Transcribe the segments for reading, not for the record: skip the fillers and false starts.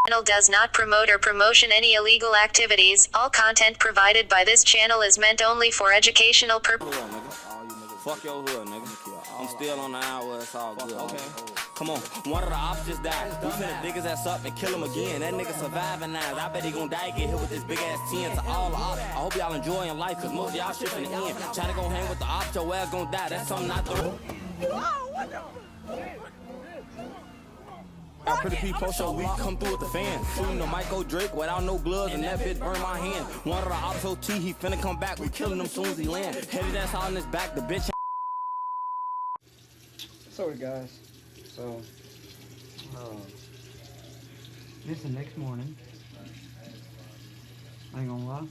Channel does not promote or promotion any illegal activities. All content provided by this channel is meant only for educational purposes. Fuck your hood, nigga. I'm still on the hour, it's all good. Okay. Come on, one of the ops just died. We finna dig his ass up and kill him again. That nigga surviving now. I bet he gon' die, get hit with this big ass 10 to all the ops. I hope y'all enjoying life, cause most of y'all shit finna end. Try to go hang with the ops, your ass gon' die. That's something not the. Our Pretty P Pro Show, we come through with the fan. Shooting the Michael Drake without no gloves, and that bitch burn my hand. One of the ops OT, he finna come back. We killing him soon as he land. Headed ass out on his back, the bitch. Sorry guys, so this is the next morning. I ain't gonna lie,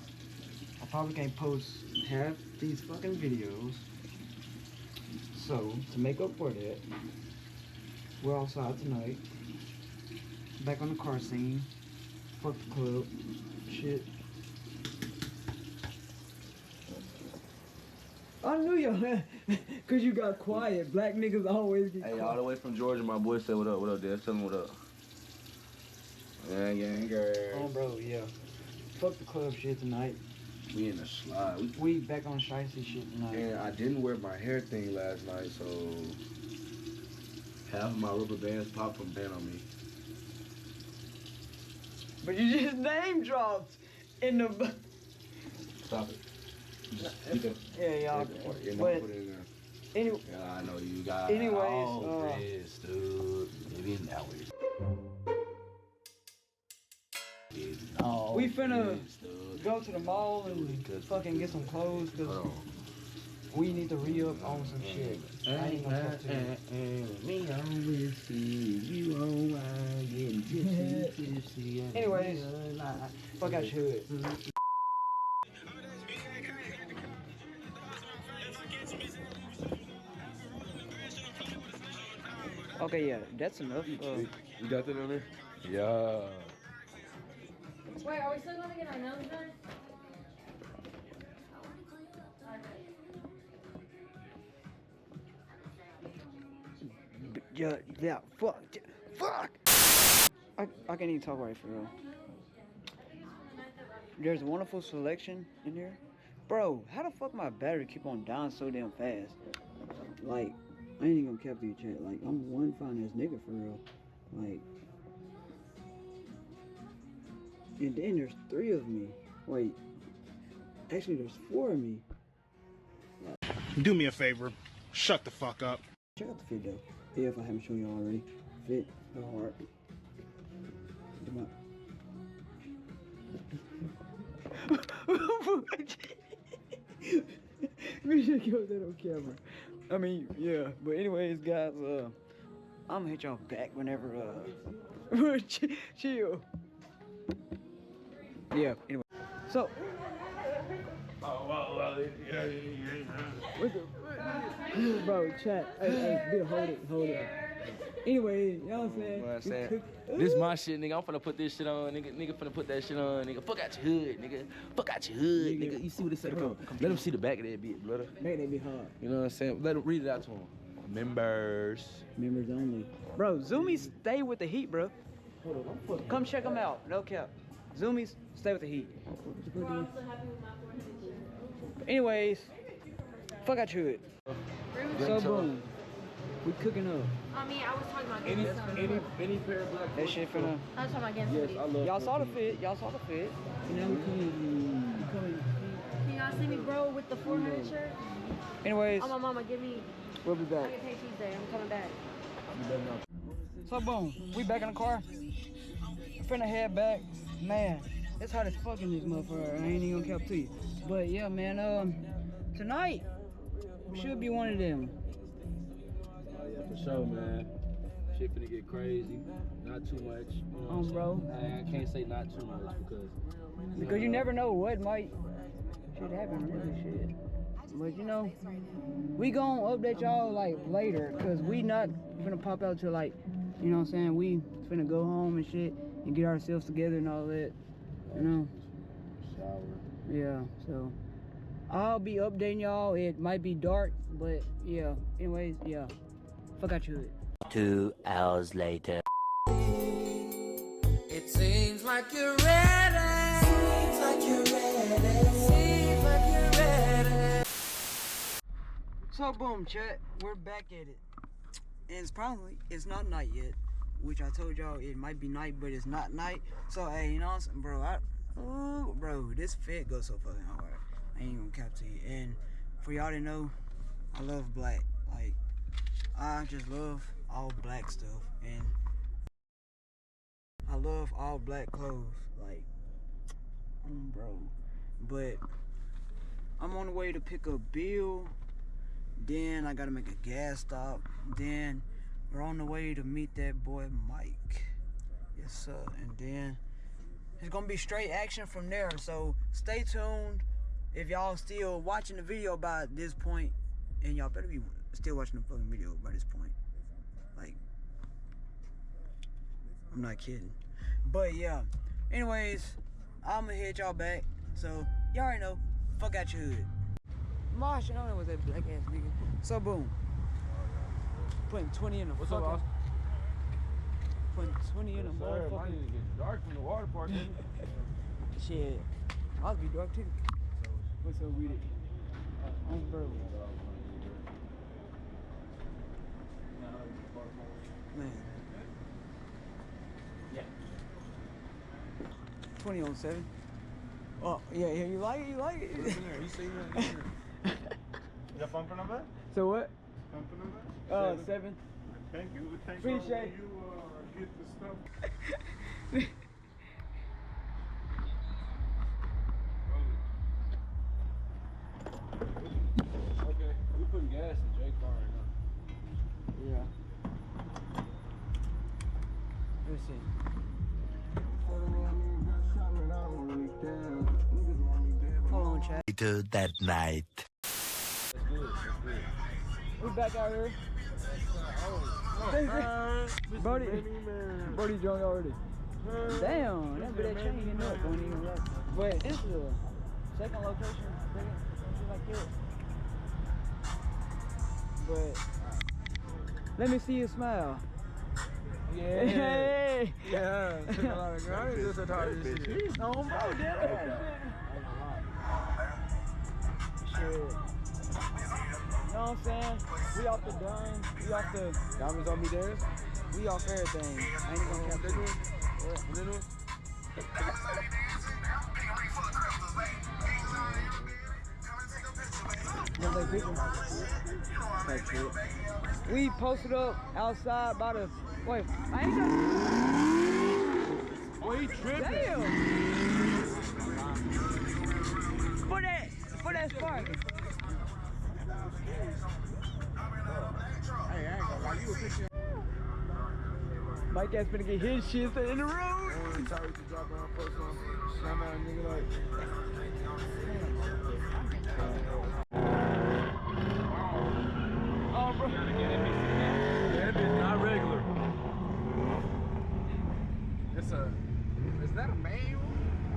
I probably can't post half these fucking videos. So to make up for that, we're outside tonight, back on the car scene, fuck the club, shit. I knew y'all, cause you got quiet. Black niggas always get quiet. Hey, all the way from Georgia, my boy said what up, Dad? Tell him what up. Yeah, girl. Oh, bro, yeah. Fuck the club shit tonight. We in the slide. We back on shicey shit tonight. And I didn't wear my hair thing last night, so half of my rubber bands popped from band on me. But you just name dropped in the. Stop it. Yeah, y'all. Yeah, But put it in there. anyway, Yeah, I know you got. anyways, oh, this, dude. Maybe now we finna go to the mall and fucking get some clothes, cause we need to re-up on some shit. I ain't gonna talk to you. Anyways, fuck out your hood. Okay, yeah, that's enough. You got that on there? Yeah. Wait, are we still gonna get our nails done? Yeah, fuck! I can't even talk right for real. There's a wonderful selection in here. Bro, how the fuck my battery keep on dying so damn fast? Like, I ain't even gonna cap you chat. Like, I'm one fine ass nigga for real. Like, and then there's 3 of me. Wait, actually there's 4 of me. Do me a favor, shut the fuck up. Check out the fit though. Yeah, if I haven't shown y'all already. Fit, go hard. Come on. We should get that on camera. I mean, yeah. But anyways, guys, I'm gonna hit y'all back whenever chill. Yeah. Anyway, so. What the? Bro, chat. Hey, Bill, hold it. Anyway, you know what I'm saying? This my shit, nigga. I'm finna put this shit on, nigga. Nigga finna put that shit on, nigga. Fuck out your hood, nigga. Fuck out your hood, nigga. You see what it say? Come. Let him see the back of that bitch, brother. Back that be hard. You know what I'm saying? Let him read it out to him. Members only. Bro, Zoomies stay with the heat, bro. Come check them out. No cap. Zoomies stay with the heat. Anyways, fuck out your hood. So boom, we cooking up. I mean, I was talking about getting this on. Any pair of black. That shit finna. I was talking about getting Yes, I love. Y'all saw the fit. You know we coming. Can y'all see me, bro, with the 400 shirt? Anyways, Oh, my mama, give me. we'll be I back. get paid Tuesday. I'm coming back. So boom, we back in the car. Finna head back. Man, it's hot as fuck in this motherfucker. I ain't even gonna cap to you. But yeah, man, tonight should be one of them. Oh yeah, for sure, man. Shit finna get crazy. Not too much. You know what I'm Bro. saying? I can't say not too much Because you never know what might shit happen, really shit. But you know, we gonna update y'all like later, cause we not finna pop out till like, you know what I'm saying? We finna go home and shit and get ourselves together and all that. You know? Shower. Yeah, so I'll be updating y'all. It might be dark, but yeah. Anyways, yeah. Fuck out your hood. 2 hours later. It's a like you're ready. Seems like you're ready. Seems like you're ready. So boom, chat, we're back at it. And it's not night yet, which I told y'all it might be night, but it's not night. So hey, you know what I'm saying, bro? Bro, this fit goes so fucking hard. I ain't gonna cap to you. And for y'all to know, I love black. Like, I just love all black stuff, and I love all black clothes. Like, bro. But I'm on the way to pick up Bill. Then I gotta make a gas stop. Then we're on the way to meet that boy Mike. Yes, sir. And then it's gonna be straight action from there. So stay tuned. If y'all still watching the video by this point, and y'all better be still watching the fucking video by this point. Like, I'm not kidding. But yeah. Anyways, I'ma hit y'all back. So y'all already know. Fuck out your hood. Marsh, I know that was that black ass nigga. So boom. Putting 20 in the What's up, fucking. Austin? Putting 20 in the Sorry, mine motherfucking. need to get dark from the water park. Shit. I'll be dark too. What's up with it? Bro. Man. Yeah. 20 on 7. Oh, yeah, you like it? You like it? What's in there? You seen that? Is that bumper number? So what? Bumper number? 7. Thank you. Thank Appreciate you. Get the stuff. Okay, we putting gas in Jay's car right now. Yeah. Let's see. Hold on, chat. Later that night. That's good. That's good. We back out here. Brody joined already. Damn, that bit that chain getting up. Don't even look. But this is a second location. Shit like that. But let me see you smile. Yeah. Hey. Yeah. Took a lot of ground just to talk this shit. No, bro, shit. You know what I'm saying? We off the done. We off the Diamonds on me, Darius. we off everything. I ain't gonna cap it. We posted up outside by the wait. I ain't done. Boy, he tripping. Damn. For that spark. Hey, I ain't gonna lie. You a picture. Mike ass finna get his shit in the road. I'm sorry to drop around post on. Slam out a nigga like. Oh, bro. That bitch not regular. Is that a manual?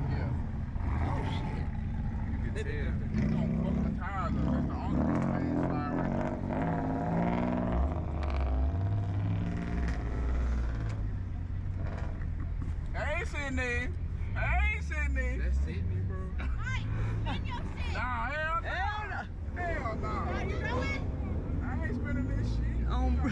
Yeah. Oh shit. You can tell. You gonna fuck the tires up. That's the only thing that's fire right there. I ain't sitting there. That's Sydney, bro. Nah, hell no. Hell no. I ain't spending this shit. Bro.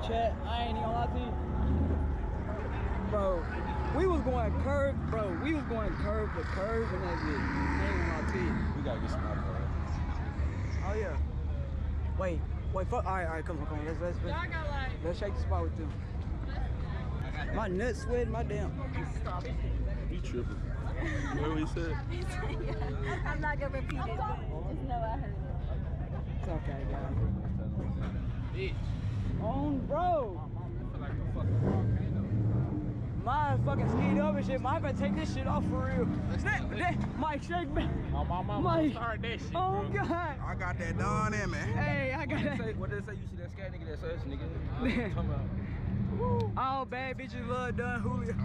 chat, I ain't even gonna lie to you. Bro, we was going curve, bro. We was going curve to curve and that bitch. I ain't gonna lie to you. We gotta get some alcohol. Oh yeah. Wait, fuck. All right, come on. Let's shake the spot with them. My nuts sweating, my damn. You tripping. You know what he said? I'm not gonna repeat it, but just know I heard it. It's okay, guys. Bitch. On, bro. I feel like a fucking volcano. Mine fucking skied up and shit. Mine better take this shit off for real. Mike, shake me. Oh, my mama Mike. started that shit, Oh, bro. God. I got that done in me. Hey, I got that. What did they say? You see that scat nigga that says nigga? Talking about. All bad bitches love Don Julio.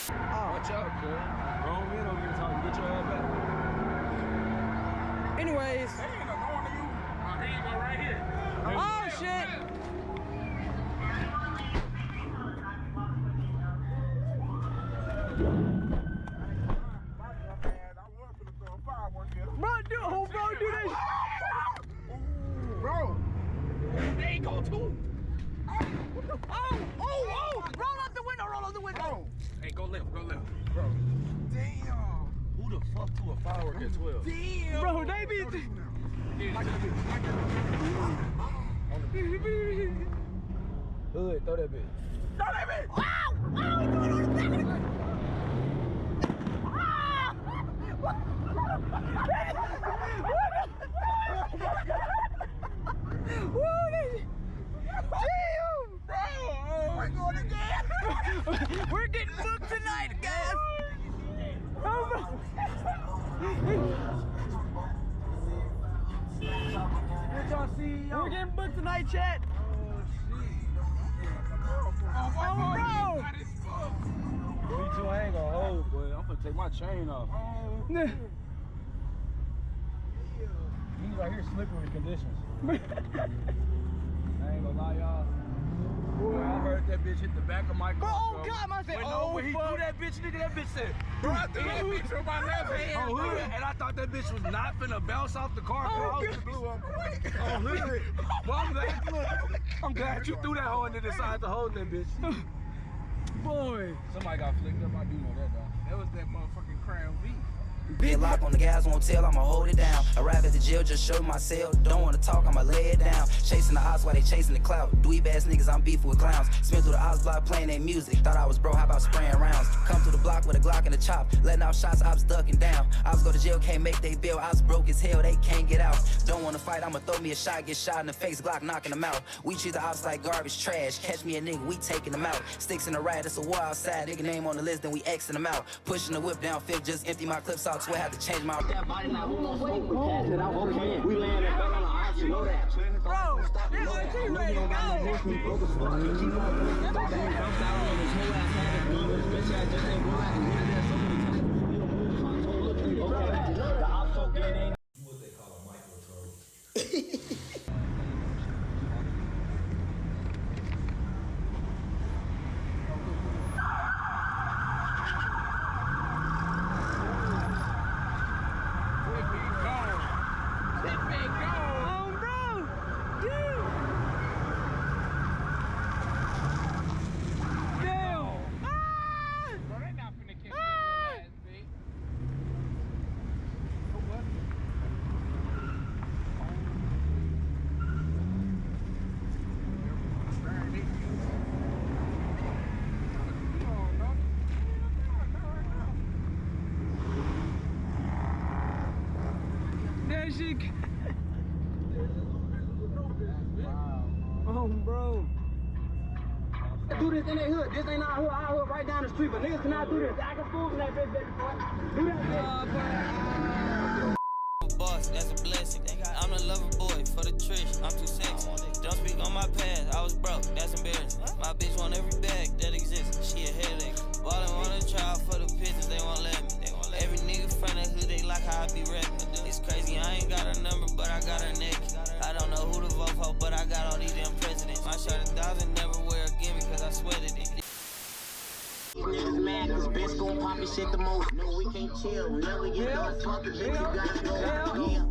Watch out, cuz. Grown men over here talking. Get your ass back. Anyways. They ain't going to you. Oh, here you go, right here. Oh, shit. Bro, do that. Bro. There you go, too. Oh, roll up the window. Bro. Hey, go left, Bro. Damn. Who the fuck threw a firework at 12? Damn. Bro, they be... Hood, throw that bitch. We're getting booked tonight, guys. We're getting booked tonight, chat. Oh, Me too, I ain't gonna hold, boy. I'm gonna take my chain off. These right here slippery conditions. I ain't gonna lie, y'all. Boy, I heard that bitch hit the back of my car. Oh, God, I said, when he threw that bitch, nigga, that bitch said, bro, I threw that bitch with my left hand. oh, hood. And I thought that bitch was not finna bounce off the car. Oh, I was blew up quick. Oh, hood. Well, I'm glad you threw that hoe and then decided to hold that bitch. boy. Somebody got flicked up. I do know that, though. That was that motherfucking Crown V. Big lock on the gas, won't tell, I'ma hold it down. Arrive at the jail, just show myself. Don't wanna talk, I'ma lay it down. Chasing the odds while they chasing the clout. Dweeb ass niggas, I'm beefing with clowns. Spin through the odds block playing their music. Thought I was bro, how about spraying rounds? Come through the block with a Glock and a chop. Letting off shots, I was ducking down. I was go to jail, can't make they bill. I was broke as hell, they can't get out. Don't wanna fight, I'ma throw me a shot, get shot in the face, Glock knocking them out. We treat the ops like garbage trash. Catch me a nigga, we taking them out. Sticks in the riot, it's a war outside. Nigga name on the list, then we Xing them out. Pushing the whip down fifth, just empty my clips out. Swear I had to change my That body now, who gon' smoke with that? Said I was okay. We laying that bell on the odds, you know that. Bro, this is too ready to go. What they call a micro-troll. Oh, bro. Do this in their hood. This ain't our hood right down the street, but niggas cannot do this. I can fool in that bitch, baby boy. Do that bitch. Boss, that's a blessing. I'm the lover boy for the trish. I'm too sexy. Don't speak on my past. I was broke. That's embarrassing. My bitch want every bag that exists. She a headache. Ballin' wanna try for the pictures. They won't let me. Every nigga from the hood, they like how I be rapping. It's crazy. I ain't got a number, but I got her naked. I don't know who to vote for, but I got all these damn presidents. My shirt 1,000, never wear again because I sweated it. Niggas mad cause bitch gon' pop his shit the most. No, we can't chill. Never get no fucking bitch. You gotta go. Yeah.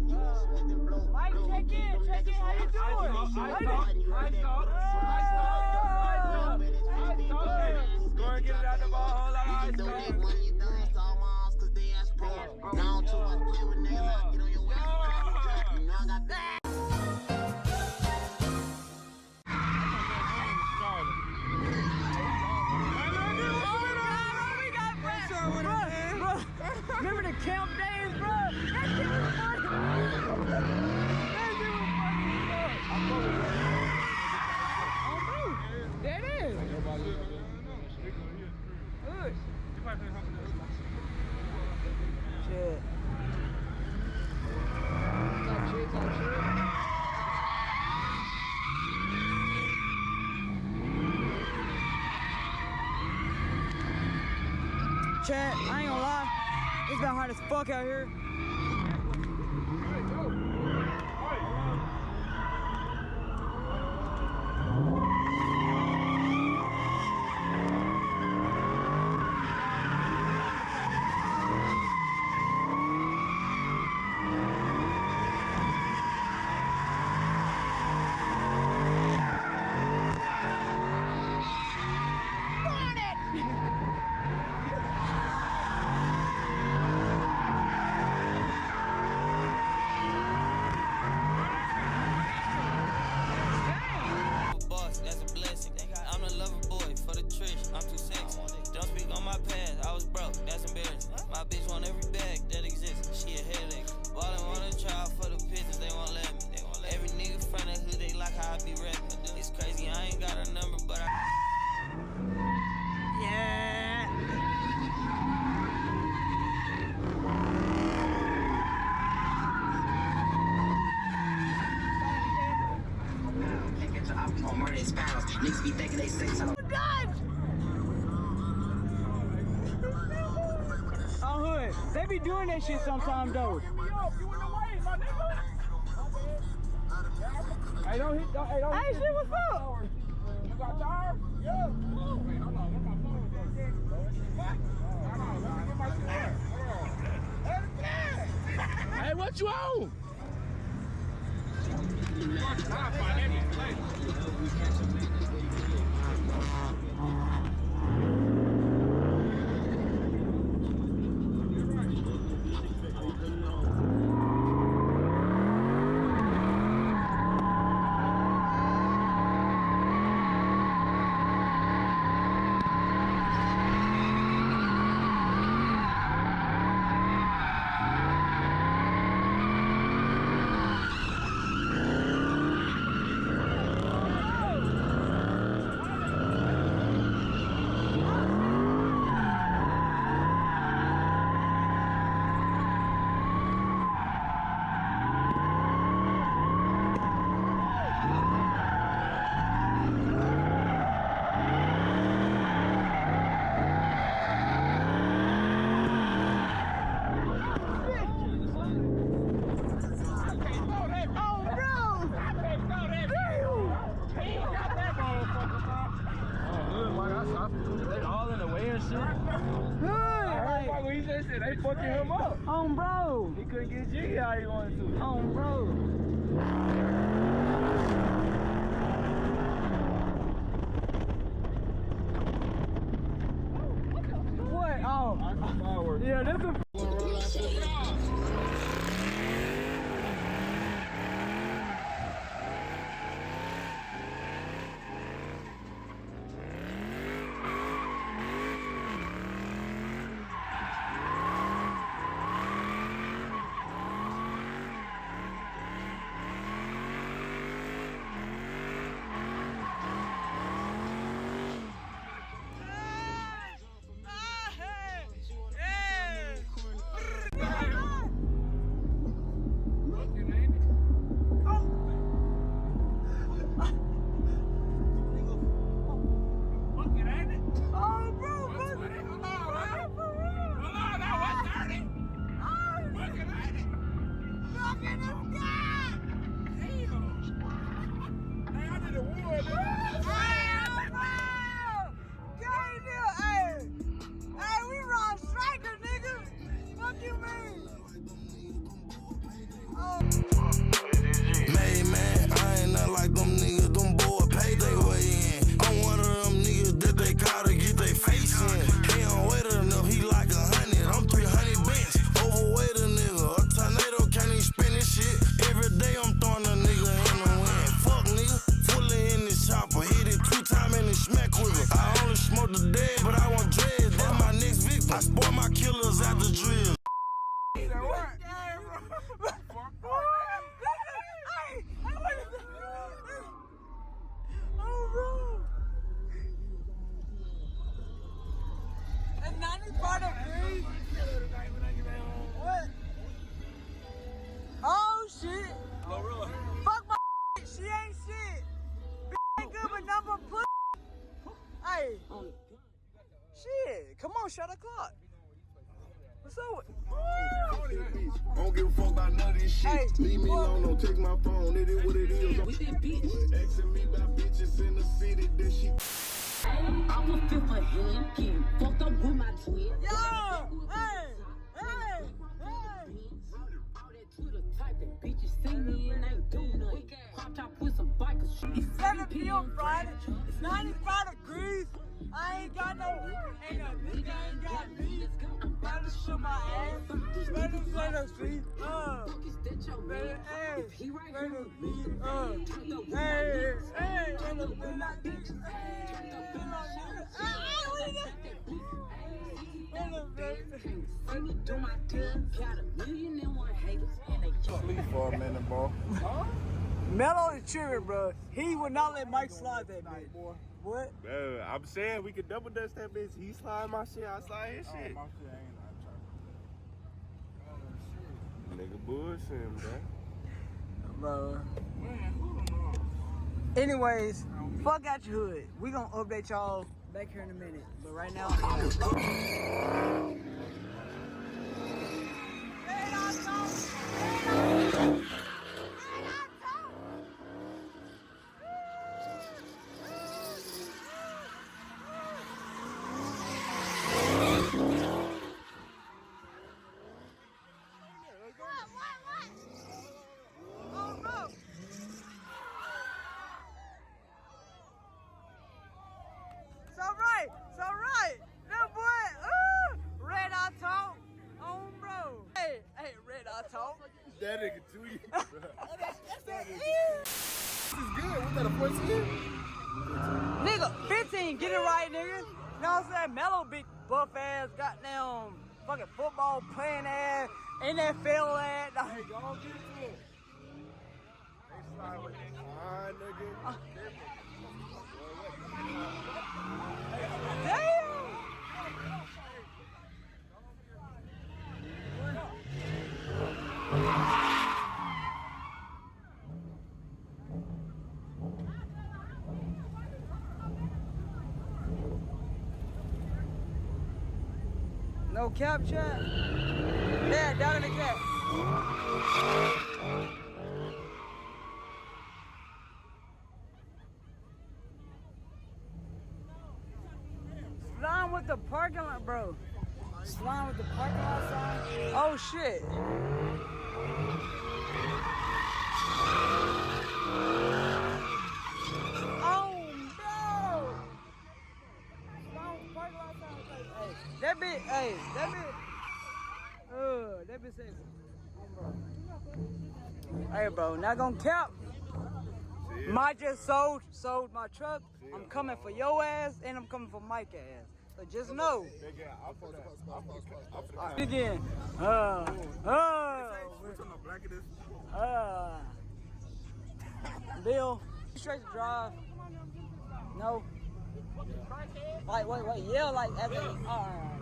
Mike, check in. How you doing? Go and get it out the ball. Whole lot of ice Remember the camp days, bro? That shit was funny. There it is. Good. Shit. Talk shit. Chat, I ain't gonna lie. It's been hot as fuck out here. My bitch want every bag that exists. She a headache. Ballin' wanna try for the pigeons, they won't let me. Every nigga front of hood, they like how I be rapping. It's crazy, I ain't got a number, but I. Yeah. On murder his pals. Niggas be thinking they say something. Oh, hood. They be doing that shit sometime though. Hey, don't hit. Hey, shit, what's up? You got tires? Yeah. Wait, hold on. Where my phone is? Let me get my shit. Hey, what you on? They all in the way and shit. Good. I heard when he just said they fucking him up. Bro. He couldn't get Jiggy how he wanted to. Bro. What? Oh. Yeah, this is. Fuck you mean? Oh. Oh, bro. It's 95 degrees. What? Oh, shit. Fuck my she ain't shit. Bitch ain't good but number pussy. Hey. Shit. Come on, shut the clock. What's up with I don't give a fuck about none of this shit. Hey, Leave me alone, don't take my phone. It is what it is. With that bitch. Asking me about bitches in the city that she. I was fit for him, getting fucked up with my twin. yo! Hey! Hey! Hey! All that Twitter typing, bitches see me and ain't do nothing. Crop top with some bikers, shit. It's 7 p.m. Friday. It's 95 degrees. I ain't got no. Ain't no nigga ain't got me. I'm about to show my ass. Better say the street. Better, hey. Better be. Hey. Hey. Better be like this. Do my thing, got a million and one haters, and they Sleep for a minute, bro. Mello is tripping, bro. He would not let Mike slide that bitch. What? I'm saying we could double dust that bitch. He slide my shit, I slide his shit. My shit ain't Nigga bullshitting, Bro. Anyways, fuck out your hood. We gonna update y'all back here in a minute. But right now, It's alright. No boy. Red Eye Talk. Oh, bro. Hey, Red Eye Talk. That nigga too you. That's it. This is good. What's that, a 14? Nigga, 15. Get it right, nigga. You know what I'm saying? Mellow big buff ass, goddamn fucking football playing ass, NFL ass. Hey, go on, get to it. They slide with that. Nigga. Damn. No cap chat? Yeah, down in the cap. Slime with the parking lot, bro. Slime with the parking lot sign. Oh shit. Oh no. Slime with the parking lot sign. Hey, that bitch says, hey bro, not gonna cap. Mike just sold my truck. I'm coming for your ass and I'm coming for Mike's ass. So just know. Again. Bill, straight to drive. No. Like wait, yell like after. Alright.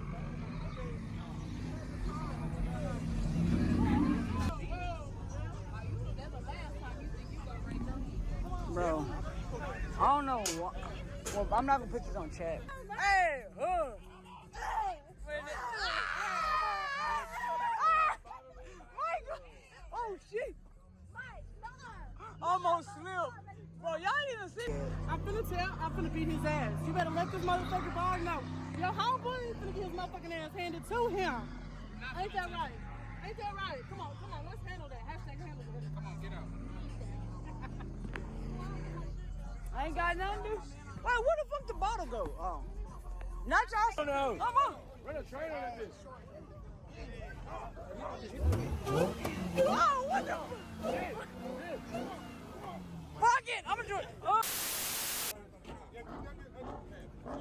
Bro, I don't know what. Well, I'm not gonna put this on chat. Hey, Michael! Oh shit! Almost slipped. Bro, y'all ain't even see. I'm finna beat his ass. You better let this motherfucker dog know. Your homeboy is finna get his motherfucking ass handed to him. Ain't that right? Ain't that right? Come on, let's handle that. Hashtag handle it. Come on, get out. I ain't got nothing to do. Wait, where the fuck the bottle go? Oh. Not y'all. No. Come on. Run a train on that bitch. Oh, what the fuck it. I'm gonna do it. Oh.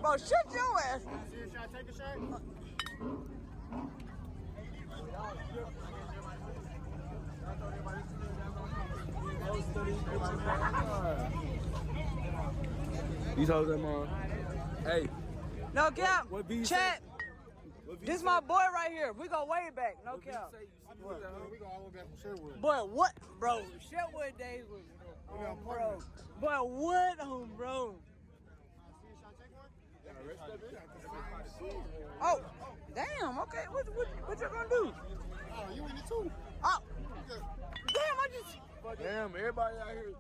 Bro, shut your ass. Should I take a shot? These hoes them on. Hey. No cap. What B Chat. What This my boy right here. We go way back. No cap. We go all the way back from Sherwood. Boy, what? Bro, Sherwood days was bro. Boy, what on bro? Oh, damn, okay. What you gonna do? Oh, you in it too. Oh, damn, I just... Damn, everybody out here.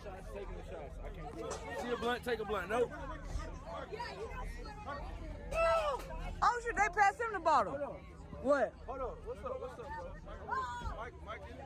Shots, taking the shots. I can't do it. See a blunt, take a blunt. Nope. Oh shit, they passed him the bottle. What? Hold on. What's up, bro? Mike, in it?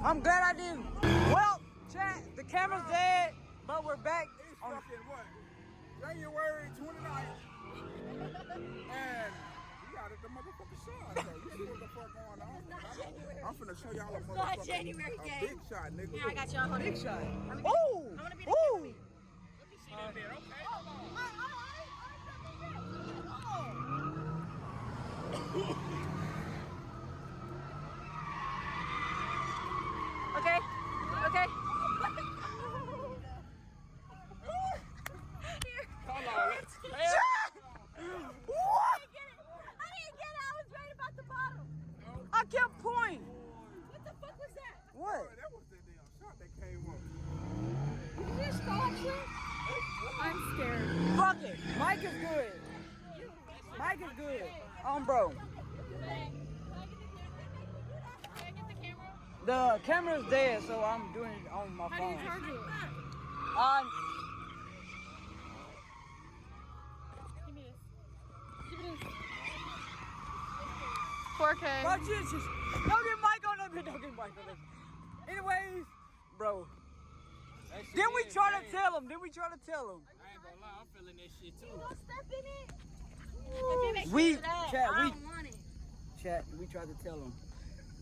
I'm glad I didn't. Well, chat, the camera's dead, but we're back. It's fucking what? January 29th. And we got the motherfucking shot, though. You see what the fuck going on? I'm finna show y'all a motherfucking January a game. big shot, nigga. Yeah, I got y'all. Big shot. Ooh! Ooh! I wanna be the camera. Let me see that there, okay? Okay. Okay. Hold on. What? I didn't get it. I was right about the bottle. I kept pointing. What the fuck was that? What? That was the damn shot that came up. Did you just start shit? I'm scared. Fuck it. Mike is good. Mike is good. Bro. The camera's dead, so I'm doing it on my phone. How do you charge it? Give me this. Give me this. 4K. Bro, just don't get Mike on that. Don't get Mike on that. Anyways, bro. Then we try to tell him. I ain't gonna lie, I'm feeling that shit too. You want to step in it? If it makes We sense to that, chat. I don't want it. Chat. We tried to tell him.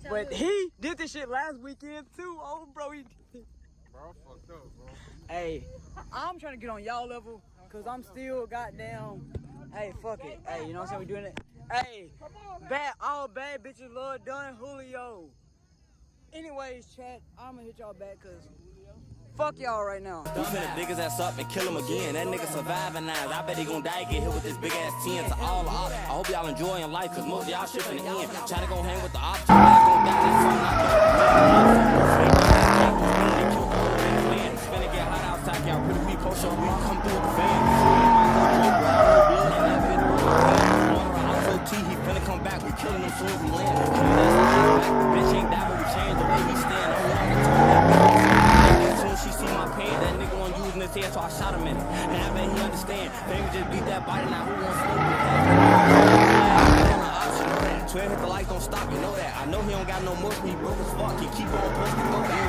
Tell But who? he did this shit last weekend too. Oh, bro, he did. Bro, I'm fucked up, bro. Hey, I'm trying to get on y'all level because I'm still goddamn. Hey, fuck it. Hey, you know what I'm saying? We doing it. Hey, all bad bitches love Don Julio. Anyways, chat, I'm gonna hit y'all back because fuck y'all right now. We finna dig his ass up and kill him again. That nigga surviving now. I bet he gon' die, get hit with this big ass 10 to all the ops. I hope y'all enjoying life, cause most of y'all shit finna end. Try to go hang with the ops, your ass gon' die. That's something I it's finna get hot outside, y'all pretty be post up, we come through with the fans. He finna come back, we killing him soon as we land. Bitch ain't die, but we change the way we stand. As soon as she see my pain, that nigga won't using his head, so I shot him in it. And I bet he understand. Baby just beat that body, now who wants to smoke with that? 12 hit the lights, don't stop, you know that. I know he don't got no more, he broke as fuck. He keep on posting, go back.